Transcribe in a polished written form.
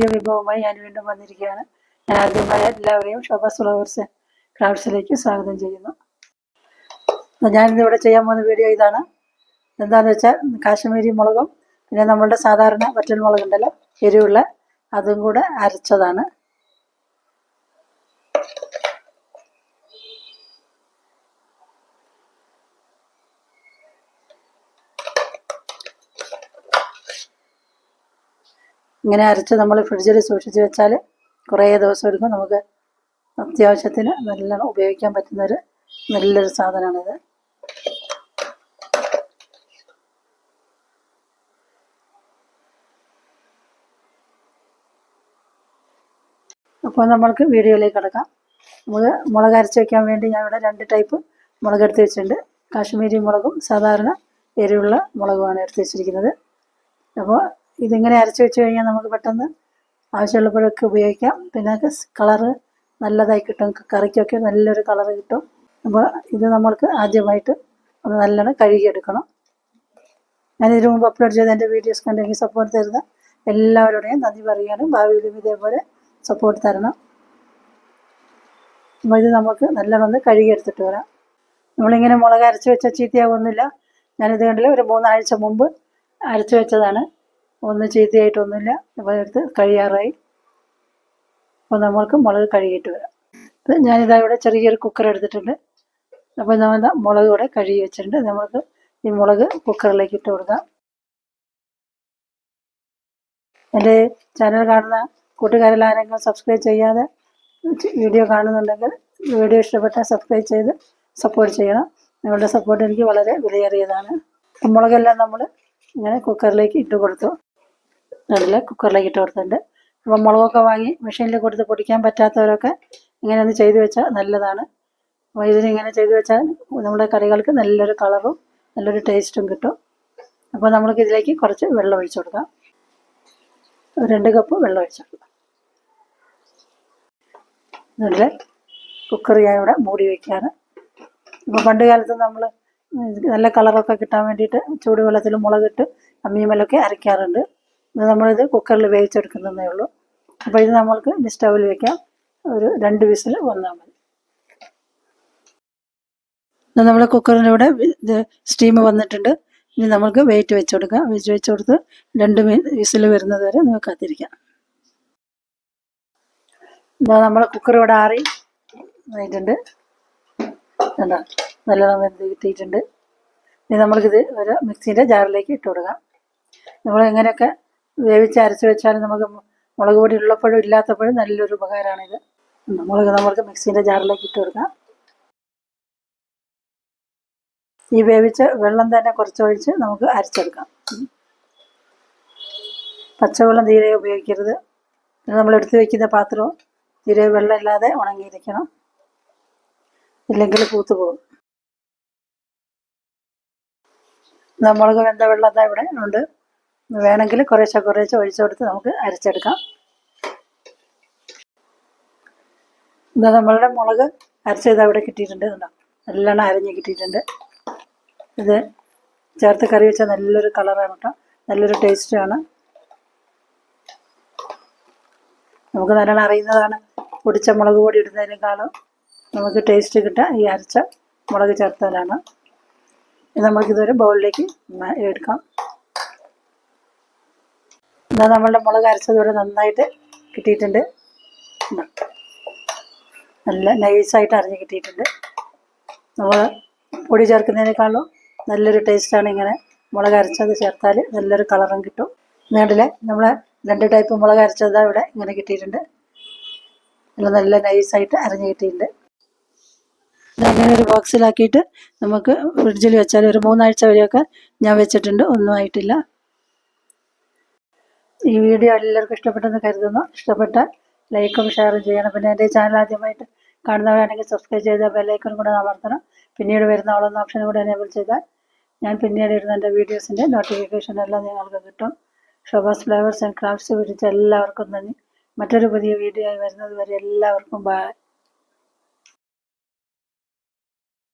പുതിയ വിഭവമായി ഞാൻ വീണ്ടും വന്നിരിക്കുകയാണ്. ഞാൻ ആദ്യമായി എല്ലാവരെയും ശോഭാസ് ഫ്ലവേഴ്സ് ക്രാഫ്റ്റ്സിലേക്ക് സ്വാഗതം ചെയ്യുന്നു. ഞാനിന്നിവിടെ ചെയ്യാൻ പോകുന്ന വീഡിയോ ഇതാണ്. എന്താണെന്ന് വെച്ചാൽ കാശ്മീരി മുളകും പിന്നെ നമ്മളുടെ സാധാരണ വറ്റൽ മുളകുണ്ടല്ലോ എരിവുള്ള, അതും കൂടെ അരച്ചതാണ്. ഇങ്ങനെ അരച്ച് നമ്മൾ ഫ്രിഡ്ജിൽ സൂക്ഷിച്ച് വെച്ചാൽ കുറേ ദിവസം എടുക്കും. നമുക്ക് അത്യാവശ്യത്തിന് നല്ലോണം ഉപയോഗിക്കാൻ പറ്റുന്നൊരു നല്ലൊരു സാധനമാണിത്. അപ്പോൾ നമ്മൾക്ക് വീഡിയോയിലേക്ക് കിടക്കാം. നമുക്ക് മുളക് അരച്ച് വയ്ക്കാൻ വേണ്ടി ഞാൻ ഇവിടെ 2 ടൈപ്പ് മുളക് എടുത്ത് വെച്ചിട്ടുണ്ട്. കാശ്മീരി മുളകും സാധാരണ എരിവുള്ള മുളകുമാണ് എടുത്ത് വെച്ചിരിക്കുന്നത്. അപ്പോൾ ഇതിങ്ങനെ അരച്ച് വെച്ച് കഴിഞ്ഞാൽ നമുക്ക് പെട്ടെന്ന് ആവശ്യമുള്ളപ്പോഴൊക്കെ ഉപയോഗിക്കാം. പിന്നെ കളറ് നല്ലതായി കിട്ടും, കറിക്കൊക്കെ നല്ലൊരു കളറ് കിട്ടും. അപ്പോൾ ഇത് നമ്മൾക്ക് ആദ്യമായിട്ട് ഒന്ന് നല്ലോണം കഴുകിയെടുക്കണം. ഞാനിതിനു മുമ്പ് അപ്ലോഡ് ചെയ്ത എൻ്റെ വീഡിയോസ് കണ്ടെങ്കിൽ സപ്പോർട്ട് തരുന്ന എല്ലാവരുടെയും നന്ദി പറയാനും ഭാവിയിലും ഇതേപോലെ സപ്പോർട്ട് തരണം. അപ്പോൾ ഇത് നമുക്ക് നല്ലോണം ഒന്ന് കഴുകിയെടുത്തിട്ട് വരാം. നമ്മളിങ്ങനെ മുളക് അരച്ച് വെച്ചാൽ ചീത്തയാവുന്നില്ല. ഞാനിത് കണ്ടില്ല, ഒരു 3 ആഴ്ച മുമ്പ് അരച്ച് വെച്ചതാണ്. ഒന്നും ചീത്തയായിട്ടൊന്നുമില്ല. അപ്പോൾ എടുത്ത് കഴിയാറായി. അപ്പോൾ നമ്മൾക്ക് മുളക് കഴുകിയിട്ട് വരാം. അപ്പോൾ ഞാനിതാ ഇവിടെ ചെറിയൊരു കുക്കർ എടുത്തിട്ടുണ്ട്. അപ്പോൾ നമ്മൾ മുളക് കൂടെ കഴുകി വെച്ചിട്ടുണ്ട്. നമുക്ക് ഈ മുളക് കുക്കറിലേക്ക് ഇട്ട് കൊടുക്കാം. എൻ്റെ ചാനൽ കാണുന്ന കൂട്ടുകാരിൽ ആരെങ്കിലും സബ്സ്ക്രൈബ് ചെയ്യാതെ വീഡിയോ കാണുന്നുണ്ടെങ്കിൽ വീഡിയോ ഇഷ്ടപ്പെട്ടാൽ സബ്സ്ക്രൈബ് ചെയ്ത് സപ്പോർട്ട് ചെയ്യണം. നിങ്ങളുടെ സപ്പോർട്ട് എനിക്ക് വളരെ വിലയേറിയതാണ്. മുളകെല്ലാം നമ്മൾ ഇങ്ങനെ കുക്കറിലേക്ക് ഇട്ട് കൊടുത്തു. അതിൽ കുക്കറിലേക്ക് ഇട്ട് കൊടുത്തിട്ടുണ്ട്. അപ്പോൾ മുളകൊക്കെ വാങ്ങി മെഷീനിൽ കൊടുത്ത് പൊടിക്കാൻ പറ്റാത്തവരൊക്കെ ഇങ്ങനെ ഒന്ന് ചെയ്തു വെച്ചാൽ നല്ലതാണ്. അപ്പോൾ ഇതിനിങ്ങനെ ചെയ്തു വെച്ചാൽ നമ്മുടെ കറികൾക്ക് നല്ലൊരു കളറും നല്ലൊരു ടേസ്റ്റും കിട്ടും. അപ്പോൾ നമ്മൾക്ക് ഇതിലേക്ക് കുറച്ച് വെള്ളം ഒഴിച്ചു കൊടുക്കാം. 2 കപ്പ് വെള്ളം ഒഴിച്ചു കൊടുക്കാം. എന്നിട്ട് കുക്കർ ഞാൻ ഇവിടെ മൂടി വയ്ക്കുകയാണ്. ഇപ്പോൾ പണ്ട് കാലത്ത് നമ്മൾ നല്ല കളറൊക്കെ കിട്ടാൻ വേണ്ടിയിട്ട് ചൂടുവെള്ളത്തിൽ മുളകിട്ട് അമ്മിയുമേലൊക്കെ അരയ്ക്കാറുണ്ട്. നമ്മളിത് കുക്കറിൽ വേവിച്ചെടുക്കുന്നതേ ഉള്ളൂ. അപ്പോൾ ഇത് നമ്മൾക്ക് സ്റ്റൗവിൽ വയ്ക്കാം. ഒരു 2 വിസിൽ വന്നാൽ മതി. നമ്മൾ കുക്കറിൻ്റെ ഇവിടെ ഇത് സ്റ്റീം വന്നിട്ടുണ്ട്. ഇനി നമുക്ക് വെയിറ്റ് വെച്ച് കൊടുക്കാം. വെച്ച് കൊടുത്ത് 2 വിസിൽ വരുന്നത് വരെ നമുക്ക് കാത്തിരിക്കാം. എന്താ നമ്മൾ കുക്കർ ഇവിടെ ആയിട്ടുണ്ട്. എന്താ നല്ലോണം വെന്ത് കിട്ടിയിട്ടുണ്ട്. ഇനി നമ്മൾക്കിത് ഒരു മിക്സീൻ്റെ ജാറിലേക്ക് ഇട്ട് കൊടുക്കാം. നമ്മൾ എങ്ങനെയൊക്കെ വേവിച്ച് അരച്ച് വെച്ചാലും നമുക്ക് മുളക് പൊടി ഉള്ളപ്പോഴും ഇല്ലാത്തപ്പോഴും നല്ലൊരു ഉപകാരമാണിത്. നമ്മൾക്ക് മിക്സീൻ്റെ ജാറിലേക്ക് ഇട്ട് കൊടുക്കാം. ഈ വേവിച്ച വെള്ളം തന്നെ കുറച്ചൊഴിച്ച് നമുക്ക് അരച്ചെടുക്കാം. പച്ചവെള്ളം തീരെ ഉപയോഗിക്കരുത്. നമ്മൾ എടുത്ത് വയ്ക്കുന്ന പാത്രവും തീരെ വെള്ളമില്ലാതെ ഉണങ്ങിയിരിക്കണം, ഇല്ലെങ്കിൽ പൂത്തു പോകും. മുളക് വെന്ത വെള്ളം ഇവിടെ ഉണ്ട്. വേണമെങ്കിൽ കുറേശ്ശെ ഒഴിച്ചു കൊടുത്ത് നമുക്ക് അരച്ചെടുക്കാം. ഇതാ നമ്മളുടെ മുളക് അരച്ചത് അവിടെ കിട്ടിയിട്ടുണ്ട്. നല്ലോണം അരഞ്ഞ് കിട്ടിയിട്ടുണ്ട്. ഇത് ചേർത്ത് കറി വെച്ചാൽ നല്ലൊരു കളറാണ് കേട്ടോ, നല്ലൊരു ടേസ്റ്റാണ്. നമുക്ക് നല്ലോണം അറിയുന്നതാണ്, പൊടിച്ച മുളക് പൊടി ഇടുന്നതിനേക്കാളും നമുക്ക് ടേസ്റ്റ് കിട്ടുക ഈ അരച്ച മുളക് ചേർത്താലാണ്. നമുക്കിതൊരു ബൗളിലേക്ക് എടുക്കാം. എന്നാൽ നമ്മളുടെ മുളക് അരച്ചതോടെ നന്നായിട്ട് കിട്ടിയിട്ടുണ്ട്. നല്ല നൈസായിട്ട് അരഞ്ഞ് കിട്ടിയിട്ടുണ്ട്. നമ്മൾ പൊടി ചേർക്കുന്നതിനേക്കാളും നല്ലൊരു ടേസ്റ്റാണ് ഇങ്ങനെ മുളക് അരച്ചത് ചേർത്താൽ. നല്ലൊരു കളറും കിട്ടും. വേണ്ടില്ലേ നമ്മൾ 2 ടൈപ്പ് മുളക് അരച്ചത് ഇവിടെ ഇങ്ങനെ കിട്ടിയിട്ടുണ്ട്. നല്ല നൈസായിട്ട് അരഞ്ഞ് കിട്ടിയിട്ടുണ്ട്. അങ്ങനെ ഒരു ബോക്സിലാക്കിയിട്ട് നമുക്ക് ഫ്രിഡ്ജിൽ വെച്ചാൽ ഒരു 3 ആഴ്ച വരെയൊക്കെ ഞാൻ വെച്ചിട്ടുണ്ട്, ഒന്നും ആയിട്ടില്ല. ഈ വീഡിയോ എല്ലാവർക്കും ഇഷ്ടപ്പെട്ടെന്ന് കരുതുന്നു. ഇഷ്ടപ്പെട്ടാൽ ലൈക്കും ഷെയറും ചെയ്യണം. പിന്നെ എൻ്റെ ചാനൽ ആദ്യമായിട്ട് കാണുന്നവരാണെങ്കിൽ സബ്സ്ക്രൈബ് ചെയ്താൽ ബെല്ലൈക്കൺ കൂടെ അമർത്തണം. പിന്നീട് വരുന്ന ഓളെന്ന ഓപ്ഷൻ കൂടെ എനേബിൾ ചെയ്താൽ ഞാൻ പിന്നീട് ഇടുന്ന എൻ്റെ വീഡിയോസിൻ്റെ നോട്ടിഫിക്കേഷൻ എല്ലാം നിങ്ങൾക്ക് കിട്ടും. ശോഭാസ് ഫ്ലവേഴ്സ് ആൻഡ് ക്രാഫ്റ്റ്സ് വിളിച്ച എല്ലാവർക്കും നന്ദി. മറ്റൊരു പുതിയ വീഡിയോ ആയി വരുന്നത് വരെ എല്ലാവർക്കും ബൈ.